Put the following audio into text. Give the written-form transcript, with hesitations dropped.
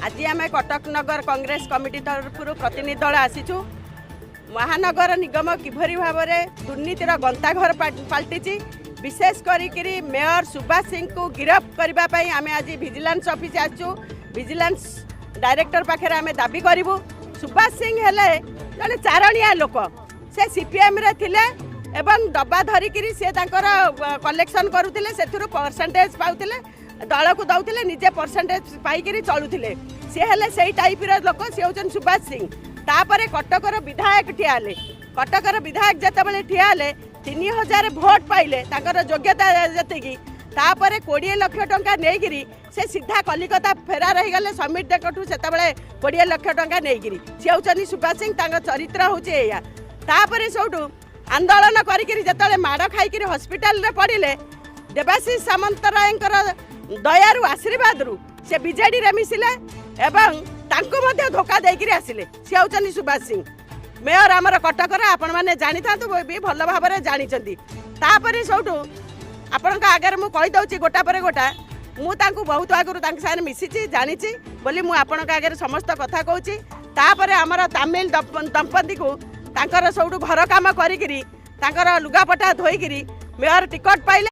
आज आम कटक नगर कांग्रेस कमिटी तरफ प्रतिनिधि दल आसीचु महानगर निगम किभरी भाव में दुर्नीतिर गंताघर पलटि विशेष करी मेयर सुभाष सिंह को गिरफ्त करने आम आज विजिलेंस ऑफिस आसचु विजिलेंस डायरेक्टर पाखे आम दाबी करूँ। सुभाष सिंह हेले जड़े चारणिया लोक से सीपीएम रे थिले एवं डब्बा धरिकी से कलेक्शन करुले से परसेंटेज पाउले दल को दौले निजे परसेंटेज पाई चलुले सी हेले से टाइप लोक सी हूँ सुभाष सिंह। तापर कटकर विधायक ठियाले कटकर विधायक जितेबाला ठियाले 3000 भोट पाइले योग्यता जी तापर 20 लाख टंका नहीं से सीधा कलिकता फेरार हो गले समिट देखु से 20 लाख टंका नहीं सी हूँ सुभाष सिंह चरित्र हूँ या तापर सबू आंदोलन करते माड़ खाई हस्पिटाल पड़े देवाशीष सामंतरायकर दयारु आशीर्वाद रु से बीजेडी रे मिसिले एवं तांको मध्य धोखा देकर आसिले सी हूँ सुभाष सिंह। मेयर आमर कटकर आपण मैंने जानी था भी भल भाव में जानी तापर सबू आपण आगे मुझे कहीदे गोटा पर गोटा मुझे बहुत आगुरी मिसी जानी बोली मुझे आगे समस्त कथा कहूँ। तापर आमर तमिल दंपति को तांकर सबू घर काम करी लुगापटा धोईकी मेयर टिकट पाइले।